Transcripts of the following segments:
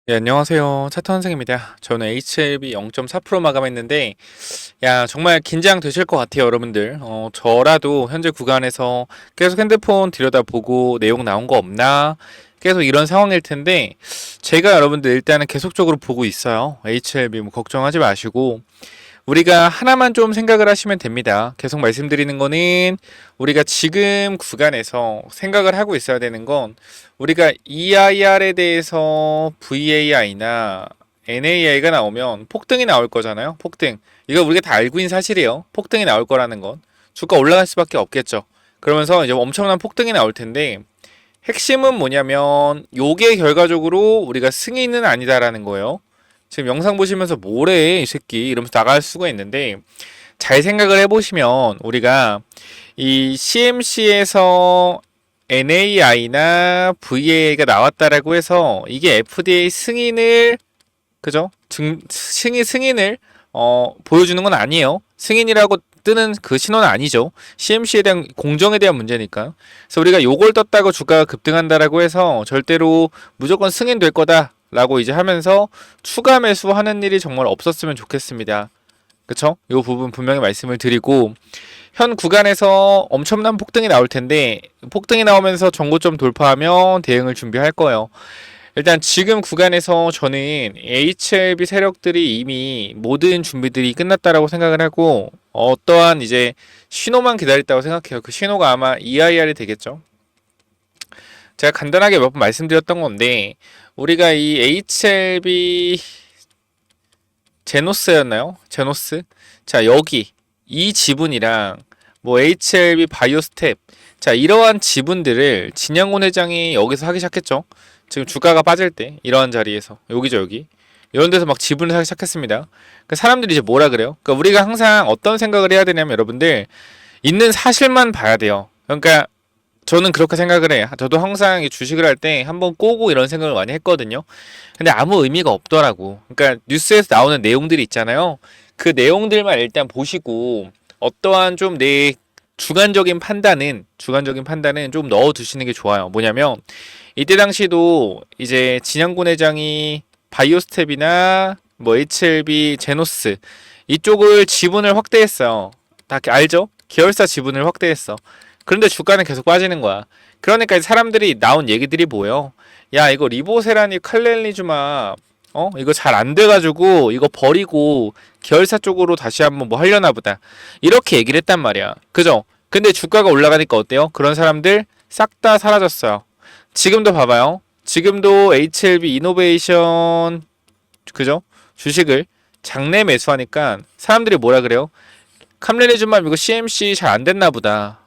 네, 안녕하세요. 차터 선생입니다. 저는 HLB 0.4% 마감했는데, 야, 정말 긴장되실 것 같아요, 여러분들. 저라도 현재 구간에서 계속 핸드폰 들여다보고 내용 나온 거 없나? 계속 이런 상황일 텐데, 제가 여러분들 일단은 계속적으로 보고 있어요. HLB 뭐 걱정하지 마시고, 우리가 하나만 좀 생각을 하시면 됩니다. 계속 말씀드리는 거는 우리가 지금 구간에서 생각을 하고 있어야 되는 건 우리가 EIR에 대해서 VAI나 NAI가 나오면 폭등이 나올 거잖아요. 폭등. 이거 우리가 다 알고 있는 사실이에요. 폭등이 나올 거라는 건. 주가 올라갈 수밖에 없겠죠. 그러면서 이제 엄청난 폭등이 나올 텐데 핵심은 뭐냐면 요게 결과적으로 우리가 승인은 아니다라는 거예요. 지금 영상 보시면서 뭐래 이 새끼 이러면서 나갈 수가 있는데 잘 생각을 해보시면 우리가 이 CMC에서 NAI나 VAI가 나왔다라고 해서 이게 FDA 승인을 그죠? 승인을 보여주는 건 아니에요. 승인이라고 뜨는 그 신호는 아니죠. CMC에 대한 공정에 대한 문제니까. 그래서 우리가 요걸 떴다고 주가가 급등한다라고 해서 절대로 무조건 승인될 거다라고 이제 하면서 추가 매수하는 일이 정말 없었으면 좋겠습니다. 그쵸? 요 부분 분명히 말씀을 드리고 현 구간에서 엄청난 폭등이 나올 텐데 폭등이 나오면서 전고점 돌파하면 대응을 준비할 거예요. 일단 지금 구간에서 저는 HLB 세력들이 이미 모든 준비들이 끝났다라고 생각을 하고 어떠한 이제 신호만 기다렸다고 생각해요. 그 신호가 아마 EIR이 되겠죠. 제가 간단하게 몇 번 말씀드렸던 건데 우리가 이 HLB 제노스였나요? 제노스? 자, 여기 이 지분이랑 뭐 HLB 바이오스텝 자, 이러한 지분들을 진양곤 회장이 여기서 하기 시작했죠. 지금 주가가 빠질 때 이러한 자리에서 여기죠, 여기. 이런 데서 막 지분을 사기 시작했습니다. 그 사람들이 이제 뭐라 그래요? 그러니까 우리가 항상 어떤 생각을 해야 되냐면 여러분들 있는 사실만 봐야 돼요. 그러니까 저는 그렇게 생각을 해요. 저도 항상 주식을 할 때 한번 꼬고 이런 생각을 많이 했거든요. 근데 아무 의미가 없더라고. 그러니까 뉴스에서 나오는 내용들이 있잖아요. 그 내용들만 일단 보시고 어떠한 좀 내 주관적인 판단은 좀 넣어 두시는 게 좋아요. 뭐냐면 이때 당시도 이제 진양곤 회장이 바이오스텝이나 뭐 HLB 제노스 이쪽을 지분을 확대했어요. 다 알죠? 계열사 지분을 확대했어. 그런데 주가는 계속 빠지는 거야. 그러니까 사람들이 나온 얘기들이 뭐예요? 야, 이거 리보세라니 칼렐리주마 이거 잘 안 돼가지고 이거 버리고 계열사 쪽으로 다시 한번 뭐 하려나 보다. 이렇게 얘기를 했단 말이야. 그죠? 근데 주가가 올라가니까 어때요? 그런 사람들 싹 다 사라졌어요. 지금도 봐봐요. 지금도 HLB 이노베이션 그죠? 주식을 장내 매수하니까 사람들이 뭐라 그래요? 캄레니즘만 이거 CMC 잘 안 됐나 보다.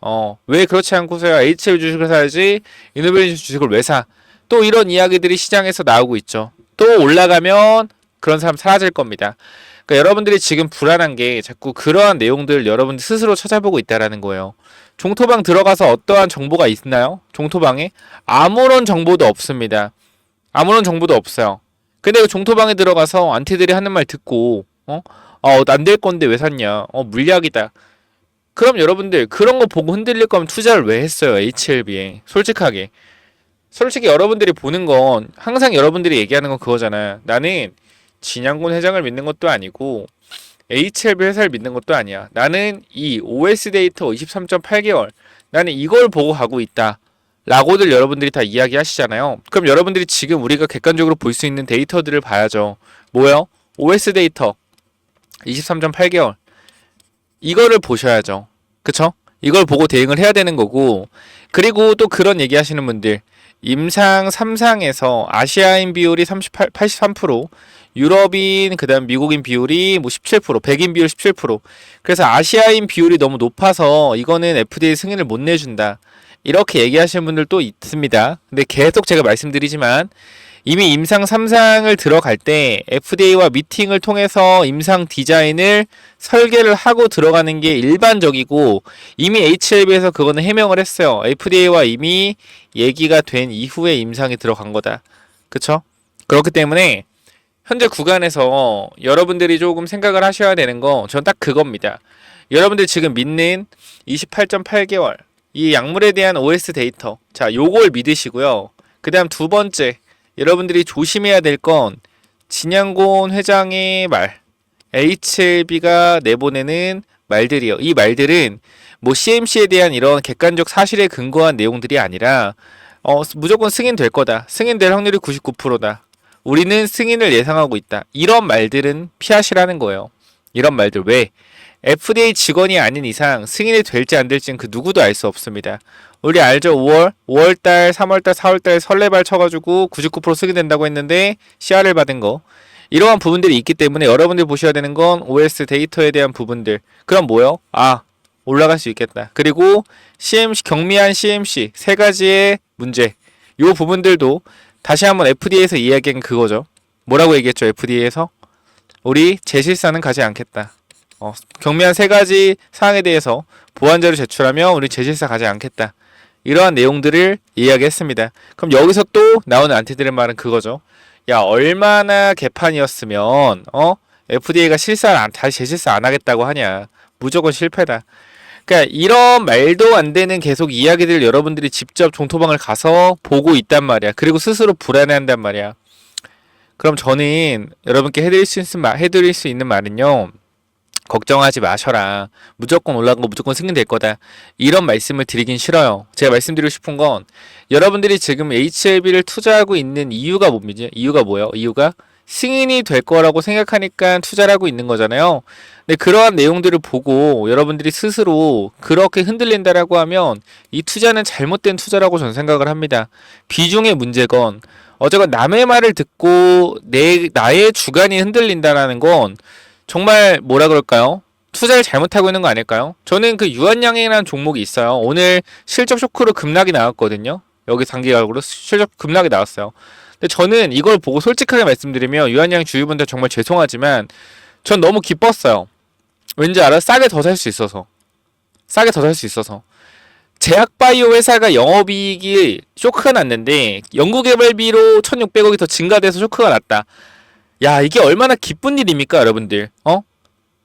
왜 그렇지 않고서야 HLB 주식을 사야지 이노베이션 주식을 왜 사? 또 이런 이야기들이 시장에서 나오고 있죠. 또 올라가면 그런 사람 사라질 겁니다. 그러니까 여러분들이 지금 불안한 게 자꾸 그러한 내용들 여러분들 스스로 찾아보고 있다라는 거예요. 종토방 들어가서 어떠한 정보가 있나요? 종토방에 아무런 정보도 없습니다. 아무런 정보도 없어요. 근데 그 종토방에 들어가서 안티들이 하는 말 듣고 안 될 건데 왜 샀냐? 물약이다. 그럼 여러분들 그런 거 보고 흔들릴 거면 투자를 왜 했어요? HLB에. 솔직히 여러분들이 보는 건 항상 여러분들이 얘기하는 건 그거잖아. 나는 진양곤 회장을 믿는 것도 아니고 HLB 회사를 믿는 것도 아니야. 나는 이 OS 데이터 23.8개월 나는 이걸 보고 가고 있다. 라고들 여러분들이 다 이야기하시잖아요. 그럼 여러분들이 지금 우리가 객관적으로 볼 수 있는 데이터들을 봐야죠. 뭐요? OS 데이터 23.8개월 이거를 보셔야죠. 그쵸? 이걸 보고 대응을 해야 되는 거고 그리고 또 그런 얘기 하시는 분들 임상 3상에서 아시아인 비율이 83%, 유럽인 그다음 미국인 비율이 뭐 17%, 백인 비율 17%. 그래서 아시아인 비율이 너무 높아서 이거는 FDA 승인을 못 내준다. 이렇게 얘기하시는 분들도 있습니다. 근데 계속 제가 말씀드리지만 이미 임상 3상을 들어갈 때 FDA와 미팅을 통해서 임상 디자인을 설계를 하고 들어가는 게 일반적이고 이미 HLB에서 그거는 해명을 했어요. FDA와 이미 얘기가 된 이후에 임상이 들어간 거다. 그쵸? 그렇기 때문에 현재 구간에서 여러분들이 조금 생각을 하셔야 되는 거 전 딱 그겁니다. 여러분들 지금 믿는 28.8개월 이 약물에 대한 OS 데이터 자 요걸 믿으시고요. 그 다음 두 번째 여러분들이 조심해야 될 건 진양곤 회장의 말, HLB가 내보내는 말들이요. 이 말들은 뭐 CMC에 대한 이런 객관적 사실에 근거한 내용들이 아니라 무조건 승인될 거다. 승인될 확률이 99%다. 우리는 승인을 예상하고 있다. 이런 말들은 피하시라는 거예요. 이런 말들 왜? FDA 직원이 아닌 이상 승인이 될지 안 될지는 그 누구도 알 수 없습니다. 우리 알죠? 5월달, 3월달, 4월달 설레발 쳐가지고 99% 승인된다고 했는데 CR을 받은 거. 이러한 부분들이 있기 때문에 여러분들이 보셔야 되는 건 OS 데이터에 대한 부분들. 그럼 뭐요? 올라갈 수 있겠다. 그리고 CMC, 경미한 CMC 세 가지의 문제. 요 부분들도 다시 한번 FDA에서 이야기한 그거죠. 뭐라고 얘기했죠? FDA에서 우리 재실사는 가지 않겠다. 경미한 세 가지 사항에 대해서 보완자료 제출하면 우리 재실사 가지 않겠다. 이러한 내용들을 이야기했습니다. 그럼 여기서 또 나오는 안티들의 말은 그거죠. 야, 얼마나 개판이었으면 FDA가 다시 재실사 안 하겠다고 하냐. 무조건 실패다. 그러니까 이런 말도 안 되는 계속 이야기들을 여러분들이 직접 종토방을 가서 보고 있단 말이야. 그리고 스스로 불안해한단 말이야. 그럼 저는 여러분께 해드릴 수 있는 말은요. 걱정하지 마셔라. 무조건 올라간 거 무조건 승인될 거다. 이런 말씀을 드리긴 싫어요. 제가 말씀드리고 싶은 건 여러분들이 지금 HLB를 투자하고 있는 이유가 뭡니까? 이유가 뭐예요? 이유가 승인이 될 거라고 생각하니까 투자를 하고 있는 거잖아요. 근데 그러한 내용들을 보고 여러분들이 스스로 그렇게 흔들린다라고 하면 이 투자는 잘못된 투자라고 저는 생각을 합니다. 비중의 문제건 어쨌건 남의 말을 듣고 나의 주관이 흔들린다라는 건 정말 뭐라 그럴까요? 투자를 잘못하고 있는 거 아닐까요? 저는 그 유한양행이라는 종목이 있어요. 오늘 실적 쇼크로 급락이 나왔거든요. 여기 단기각으로 실적 급락이 나왔어요. 근데 저는 이걸 보고 솔직하게 말씀드리면 유한양 주주분들 정말 죄송하지만 전 너무 기뻤어요. 왠지 알아? 싸게 더 살 수 있어서. 제약바이오 회사가 영업이익이 쇼크가 났는데 연구개발비로 1,600억이 더 증가돼서 쇼크가 났다. 야, 이게 얼마나 기쁜 일입니까, 여러분들?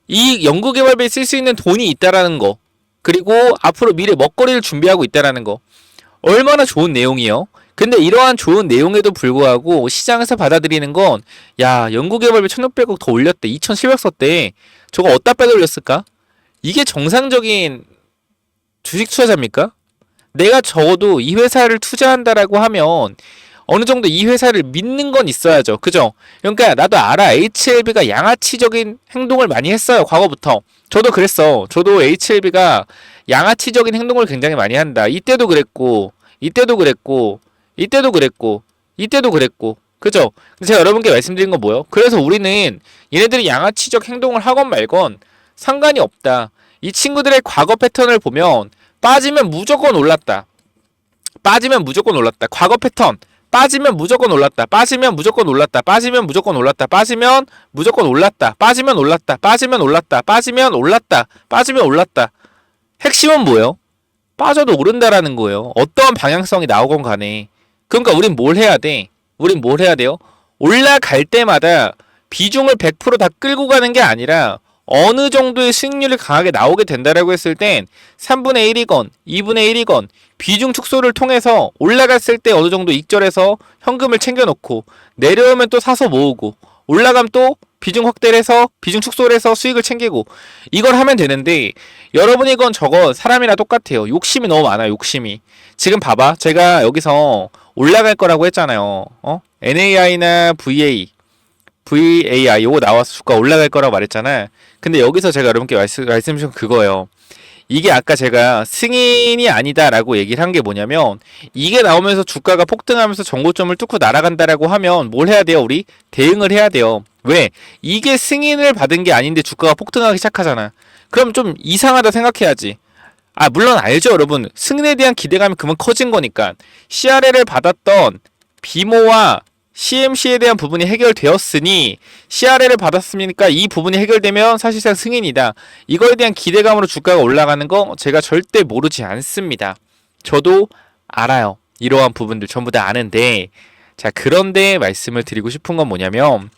이 연구개발비에 쓸 수 있는 돈이 있다라는 거. 그리고 앞으로 미래 먹거리를 준비하고 있다라는 거. 얼마나 좋은 내용이요? 근데 이러한 좋은 내용에도 불구하고 시장에서 받아들이는 건 야, 연구개발비 1,600억 더 올렸대. 2,700 썼대. 저거 어디다 빼돌렸을까? 이게 정상적인 주식 투자자입니까? 내가 적어도 이 회사를 투자한다라고 하면 어느 정도 이 회사를 믿는 건 있어야죠. 그죠? 그러니까 나도 알아. HLB가 양아치적인 행동을 많이 했어요. 과거부터. 저도 그랬어. 저도 HLB가 양아치적인 행동을 굉장히 많이 한다. 이때도 그랬고 그죠? 제가 여러분께 말씀드린 건 뭐예요? 그래서 우리는 얘네들이 양아치적 행동을 하건 말건 상관이 없다. 이 친구들의 과거 패턴을 보면 빠지면 무조건 올랐다. 과거 패턴. 빠지면 무조건 올랐다. 빠지면 올랐다. 핵심은 뭐예요? 빠져도 오른다라는 거예요. 어떠한 방향성이 나오건 간에. 그러니까 우린 뭘 해야 돼요? 올라갈 때마다 비중을 100% 다 끌고 가는 게 아니라 어느 정도의 수익률이 강하게 나오게 된다라고 했을 땐 3분의 1이건 2분의 1이건 비중 축소를 통해서 올라갔을 때 어느 정도 익절해서 현금을 챙겨놓고 내려오면 또 사서 모으고 올라가면 또 비중 확대를 해서 비중 축소를 해서 수익을 챙기고 이걸 하면 되는데 여러분이 건 저거 사람이랑 똑같아요. 욕심이 너무 많아요. 욕심이. 지금 봐봐. 제가 여기서 올라갈 거라고 했잖아요. NAI나 VAI 요거 나와서 주가 올라갈 거라고 말했잖아. 근데 여기서 제가 여러분께 말씀드린 건 그거예요. 이게 아까 제가 승인이 아니다라고 얘기를 한 게 뭐냐면 이게 나오면서 주가가 폭등하면서 정고점을 뚫고 날아간다라고 하면 뭘 해야 돼요? 우리 대응을 해야 돼요. 왜? 이게 승인을 받은 게 아닌데 주가가 폭등하기 시작하잖아. 그럼 좀 이상하다 생각해야지. 물론 알죠, 여러분. 승인에 대한 기대감이 그만 커진 거니까. CRL을 받았던 비모와 CMC에 대한 부분이 해결되었으니 CRL을 받았으니까 이 부분이 해결되면 사실상 승인이다. 이거에 대한 기대감으로 주가가 올라가는 거 제가 절대 모르지 않습니다. 저도 알아요. 이러한 부분들 전부 다 아는데 자, 그런데 말씀을 드리고 싶은 건 뭐냐면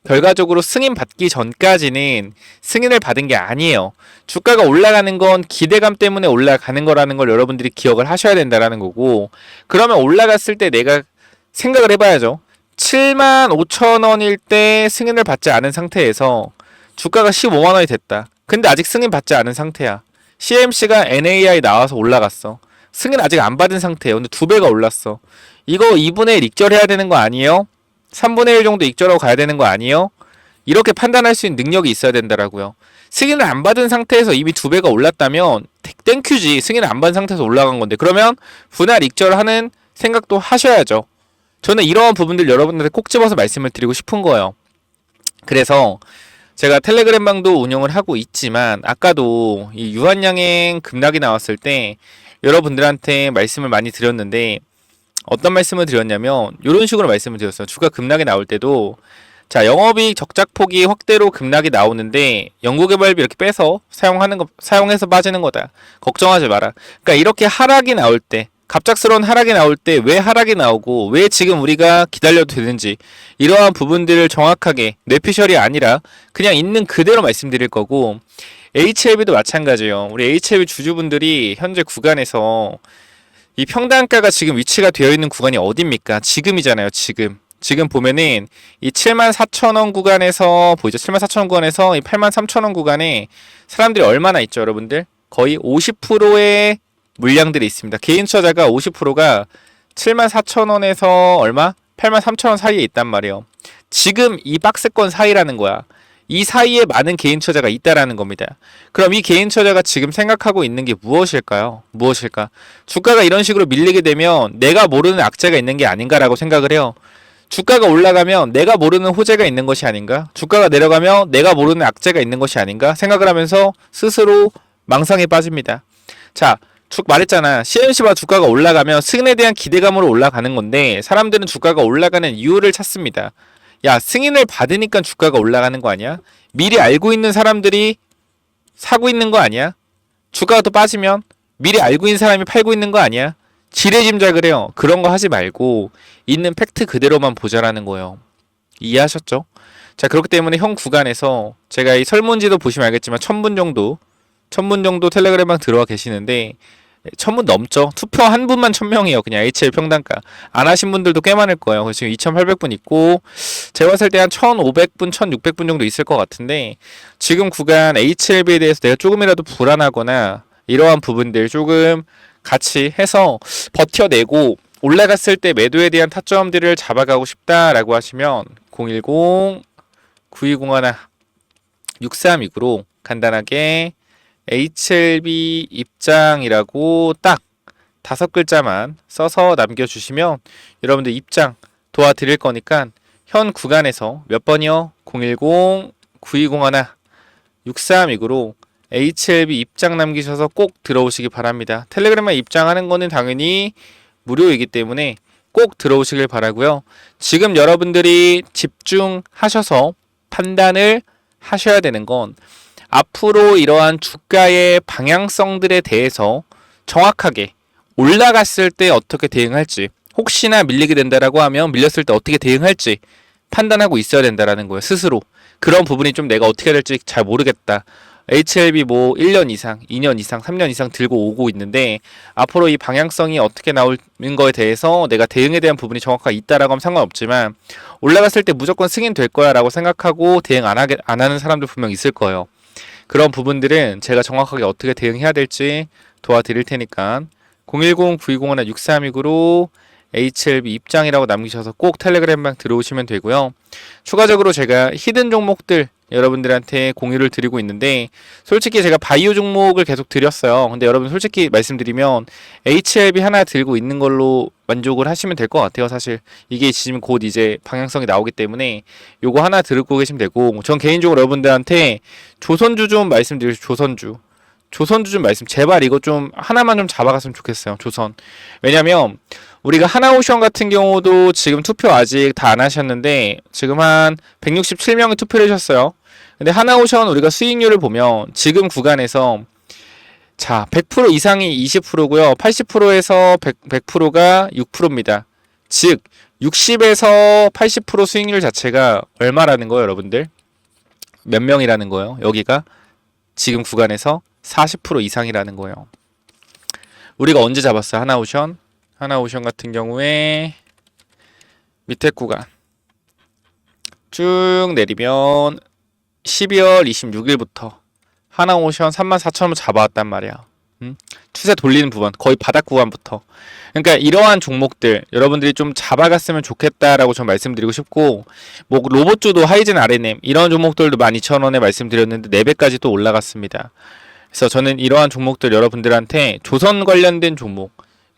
결과적으로 승인 받기 전까지는 승인을 받은 게 아니에요. 주가가 올라가는 건 기대감 때문에 올라가는 거라는 걸 여러분들이 기억을 하셔야 된다라는 거고 그러면 올라갔을 때 내가 생각을 해봐야죠. 75,000원일 때 승인을 받지 않은 상태에서 주가가 15만원이 됐다. 근데 아직 승인 받지 않은 상태야. CMC가 NAI 나와서 올라갔어. 승인 아직 안 받은 상태예요. 근데 2배가 올랐어. 이거 2분의 1 익절해야 되는 거 아니에요? 3분의 1 정도 익절하고 가야 되는 거 아니에요? 이렇게 판단할 수 있는 능력이 있어야 된다라고요. 승인을 안 받은 상태에서 이미 2배가 올랐다면 땡큐지. 승인을 안 받은 상태에서 올라간 건데 그러면 분할 익절하는 생각도 하셔야죠. 저는 이러한 부분들 여러분들한테 꼭 집어서 말씀을 드리고 싶은 거예요. 그래서 제가 텔레그램 방도 운영을 하고 있지만 아까도 이 유한양행 급락이 나왔을 때 여러분들한테 말씀을 많이 드렸는데 어떤 말씀을 드렸냐면 이런 식으로 말씀을 드렸어요. 주가 급락이 나올 때도 자, 영업이익 적작폭이 확대로 급락이 나오는데 연구개발비 이렇게 빼서 사용해서 빠지는 거다. 걱정하지 마라. 그러니까 이렇게 하락이 나올 때 갑작스러운 하락이 나올 때 왜 하락이 나오고 왜 지금 우리가 기다려도 되는지 이러한 부분들을 정확하게 뇌피셜이 아니라 그냥 있는 그대로 말씀드릴 거고 HLB도 마찬가지예요. 우리 HLB 주주분들이 현재 구간에서 이 평단가가 지금 위치가 되어 있는 구간이 어딥니까? 지금이잖아요. 지금 보면은 이 74,000원 구간에서 보이죠? 74,000원 구간에서 이 83,000원 구간에 사람들이 얼마나 있죠, 여러분들? 거의 50%의 물량들이 있습니다. 개인 투자자가 50%가 74,000원에서 얼마? 83,000원 사이에 있단 말이에요. 지금 이 박스권 사이라는 거야. 이 사이에 많은 개인 투자자가 있다라는 겁니다. 그럼 이 개인 투자자가 지금 생각하고 있는 게 무엇일까요? 무엇일까? 주가가 이런 식으로 밀리게 되면 내가 모르는 악재가 있는 게 아닌가라고 생각을 해요. 주가가 올라가면 내가 모르는 호재가 있는 것이 아닌가? 주가가 내려가면 내가 모르는 악재가 있는 것이 아닌가? 생각을 하면서 스스로 망상에 빠집니다. 자, 말했잖아. CMC와 주가가 올라가면 승인에 대한 기대감으로 올라가는 건데 사람들은 주가가 올라가는 이유를 찾습니다. 야, 승인을 받으니까 주가가 올라가는 거 아니야? 미리 알고 있는 사람들이 사고 있는 거 아니야? 주가가 또 빠지면 미리 알고 있는 사람이 팔고 있는 거 아니야? 지레짐작을 해요. 그런 거 하지 말고 있는 팩트 그대로만 보자라는 거예요. 이해하셨죠? 자, 그렇기 때문에 형 구간에서 제가 이 설문지도 보시면 알겠지만 1000분 정도 텔레그램방 들어와 계시는데 1000분 넘죠. 투표 한 분만 1000명이에요. 그냥 HL 평단가. 안 하신 분들도 꽤 많을 거예요. 그래서 지금 2800분 있고 제가 봤을 때 한 1500분, 1600분 정도 있을 것 같은데 지금 구간 HLB에 대해서 내가 조금이라도 불안하거나 이러한 부분들 조금 같이 해서 버텨내고 올라갔을 때 매도에 대한 타점들을 잡아가고 싶다라고 하시면 010-9201-6329로 간단하게 HLB 입장이라고 딱 5글자만 써서 남겨주시면 여러분들 입장 도와드릴 거니까 현 구간에서 몇 번이요? 010-9201-6329로 HLB 입장 남기셔서 꼭 들어오시기 바랍니다. 텔레그램에 입장하는 거는 당연히 무료이기 때문에 꼭 들어오시길 바라고요. 지금 여러분들이 집중하셔서 판단을 하셔야 되는 건 앞으로 이러한 주가의 방향성들에 대해서 정확하게 올라갔을 때 어떻게 대응할지 혹시나 밀리게 된다라고 하면 밀렸을 때 어떻게 대응할지 판단하고 있어야 된다라는 거예요. 스스로. 그런 부분이 좀 내가 어떻게 해야 될지 잘 모르겠다. HLB 뭐 1년 이상, 2년 이상, 3년 이상 들고 오고 있는데 앞으로 이 방향성이 어떻게 나오는 거에 대해서 내가 대응에 대한 부분이 정확하게 있다라고 하면 상관없지만 올라갔을 때 무조건 승인될 거야 라고 생각하고 대응 안 하는 사람들 분명 있을 거예요. 그런 부분들은 제가 정확하게 어떻게 대응해야 될지 도와드릴 테니까 010-9201-6329로 HLB 입장이라고 남기셔서 꼭 텔레그램방 들어오시면 되고요. 추가적으로 제가 히든 종목들 여러분들한테 공유를 드리고 있는데 솔직히 제가 바이오 종목을 계속 드렸어요. 근데 여러분 솔직히 말씀드리면 HLB 하나 들고 있는 걸로 만족을 하시면 될 것 같아요. 사실 이게 지금 곧 이제 방향성이 나오기 때문에 요거 하나 들고 계시면 되고 전 개인적으로 여러분들한테 조선주 좀 말씀드리고 조선주 좀 말씀 제발 이거 좀 하나만 좀 잡아갔으면 좋겠어요. 조선. 왜냐면 우리가 하나오션 같은 경우도 지금 투표 아직 다 안 하셨는데 지금 한 167명이 투표를 하셨어요. 근데 하나오션 우리가 수익률을 보면 지금 구간에서 자 100% 이상이 20%고요. 80%에서 100%가 6%입니다. 즉 60에서 80% 수익률 자체가 얼마라는 거예요, 여러분들? 몇 명이라는 거예요? 여기가 지금 구간에서 40% 이상이라는 거예요. 우리가 언제 잡았어요? 하나오션 같은 경우에 밑에 구간 쭉 내리면 12월 26일부터 하나오션 34,000원 잡아왔단 말이야. 추세 돌리는 부분, 거의 바닥 구간부터. 그러니까 이러한 종목들 여러분들이 좀 잡아갔으면 좋겠다라고 전 말씀드리고 싶고, 뭐 로봇주도 하이젠 RNM 이런 종목들도 12,000원에 말씀드렸는데 4배까지 또 올라갔습니다. 그래서 저는 이러한 종목들 여러분들한테 조선 관련된 종목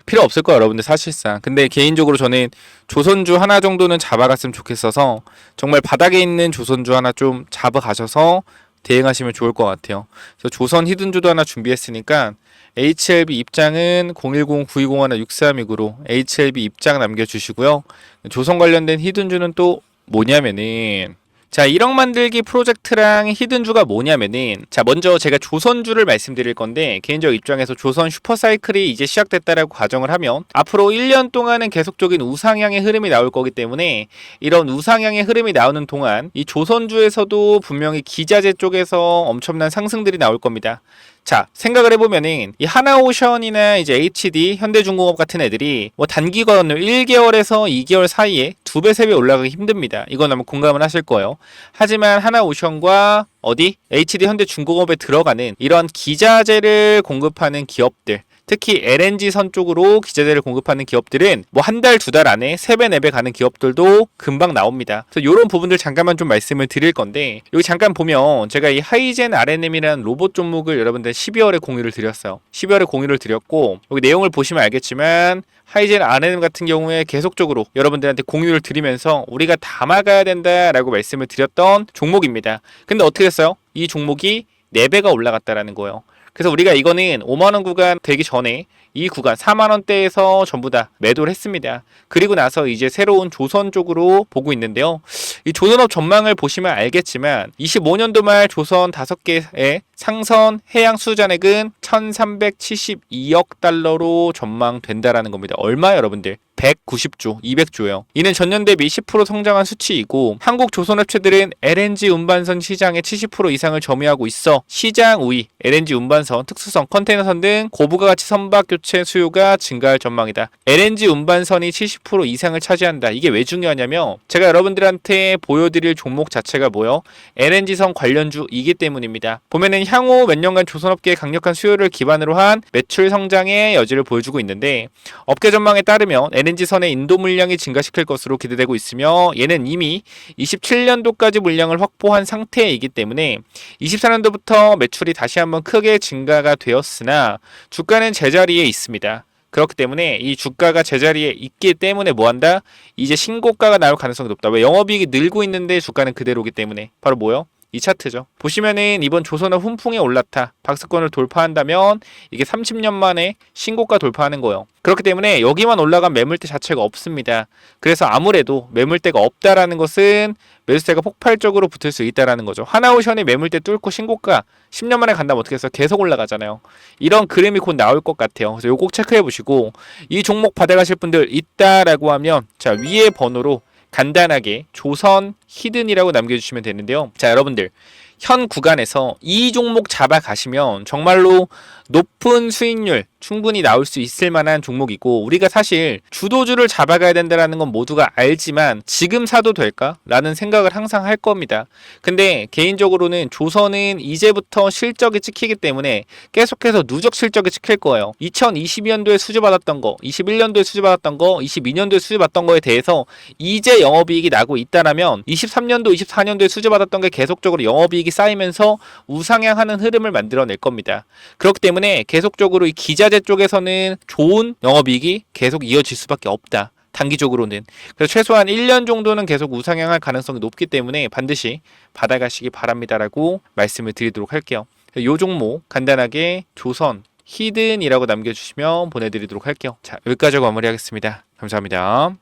필요 없을 거예요, 여러분들 사실상. 근데 개인적으로 저는 조선주 하나 정도는 잡아갔으면 좋겠어서 정말 바닥에 있는 조선주 하나 좀 잡아가셔서 대응하시면 좋을 것 같아요. 그래서 조선 히든주도 하나 준비했으니까 HLB 입장은 010-9201-6329로 HLB 입장 남겨주시고요. 조선 관련된 히든주는 또 뭐냐면은, 자, 1억 만들기 프로젝트랑 히든주가 뭐냐면은, 자, 먼저 제가 조선주를 말씀드릴 건데, 개인적 입장에서 조선 슈퍼사이클이 이제 시작됐다라고 가정을 하면 앞으로 1년 동안은 계속적인 우상향의 흐름이 나올 거기 때문에, 이런 우상향의 흐름이 나오는 동안 이 조선주에서도 분명히 기자재 쪽에서 엄청난 상승들이 나올 겁니다. 자, 생각을 해보면은 이 하나오션이나 이제 HD, 현대중공업 같은 애들이 뭐 단기간으로 1개월에서 2개월 사이에 2배, 3배 올라가기 힘듭니다. 이건 아마 공감을 하실 거예요. 하지만 하나오션과 어디? HD, 현대중공업에 들어가는 이런 기자재를 공급하는 기업들, 특히 LNG선 쪽으로 기자재를 공급하는 기업들은 뭐 한 달, 2달 안에 3배, 4배 가는 기업들도 금방 나옵니다. 그래서 이런 부분들 잠깐만 좀 말씀을 드릴 건데, 여기 잠깐 보면 제가 이 하이젠 RNM이라는 로봇 종목을 여러분들 12월에 공유를 드렸어요. 12월에 공유를 드렸고, 여기 내용을 보시면 알겠지만 하이젠 RNM 같은 경우에 계속적으로 여러분들한테 공유를 드리면서 우리가 담아가야 된다라고 말씀을 드렸던 종목입니다. 근데 어떻게 됐어요? 이 종목이 4배가 올라갔다라는 거예요. 그래서 우리가 이거는 5만원 구간 되기 전에 이 구간 4만원대에서 전부 다 매도를 했습니다. 그리고 나서 이제 새로운 조선 쪽으로 보고 있는데요. 이 조선업 전망을 보시면 알겠지만 25년도 말 조선 5개의 상선 해양 수주잔액은 1372억 달러로 전망된다라는 겁니다. 얼마요, 여러분들? 190조, 200조요. 이는 전년 대비 10% 성장한 수치이고, 한국 조선업체들은 LNG 운반선 시장의 70% 이상을 점유하고 있어 시장 우위, LNG 운반선, 특수선, 컨테이너선 등 고부가 가치 선박 교체 수요가 증가할 전망이다. LNG 운반선이 70% 이상을 차지한다. 이게 왜 중요하냐면 제가 여러분들한테 보여드릴 종목 자체가 뭐요? LNG선 관련주이기 때문입니다. 보면은 향후 몇 년간 조선업계의 강력한 수요를 기반으로 한 매출 성장의 여지를 보여주고 있는데, 업계 전망에 따르면 LNG선의 인도 물량이 증가시킬 것으로 기대되고 있으며, 얘는 이미 27년도까지 물량을 확보한 상태이기 때문에 24년도부터 매출이 다시 한번 크게 증가가 되었으나 주가는 제자리에 있습니다. 그렇기 때문에 이 주가가 제자리에 있기 때문에 뭐한다? 이제 신고가가 나올 가능성이 높다. 왜? 영업이익이 늘고 있는데 주가는 그대로기 때문에. 바로 뭐요? 이 차트죠. 보시면은 이번 조선업 훈풍에 올라타 박스권을 돌파한다면 이게 30년 만에 신고가 돌파하는 거예요. 그렇기 때문에 여기만 올라간 매물대 자체가 없습니다. 그래서 아무래도 매물대가 없다라는 것은 매수세가 폭발적으로 붙을 수 있다라는 거죠. 하나오션이 매물대 뚫고 신고가 10년 만에 간다면 어떻게 해서 계속 올라가잖아요. 이런 그림이 곧 나올 것 같아요. 그래서 이거 꼭 체크해 보시고, 이 종목 받아가실 분들 있다라고 하면 자, 위에 번호로 간단하게 조선 히든이라고 남겨주시면 되는데요. 자, 여러분들 현 구간에서 이 종목 잡아가시면 정말로 높은 수익률 충분히 나올 수 있을 만한 종목이고, 우리가 사실 주도주를 잡아가야 된다는 건 모두가 알지만 지금 사도 될까? 라는 생각을 항상 할 겁니다. 근데 개인적으로는 조선은 이제부터 실적이 찍히기 때문에 계속해서 누적 실적이 찍힐 거예요. 2022년도에 수주받았던 거, 21년도에 수주받았던 거, 22년도에 수주받았던 거에 대해서 이제 영업이익이 나고 있다라면 23년도, 24년도에 수주받았던 게 계속적으로 영업이익이 쌓이면서 우상향하는 흐름을 만들어낼 겁니다. 그렇기 때문에 계속적으로 이 기자재 쪽에서는 좋은 영업이익이 계속 이어질 수밖에 없다. 단기적으로는. 그래서 최소한 1년 정도는 계속 우상향할 가능성이 높기 때문에 반드시 받아가시기 바랍니다라고 말씀을 드리도록 할게요. 이 종목 간단하게 조선 히든이라고 남겨주시면 보내드리도록 할게요. 자, 여기까지 마무리하겠습니다. 감사합니다.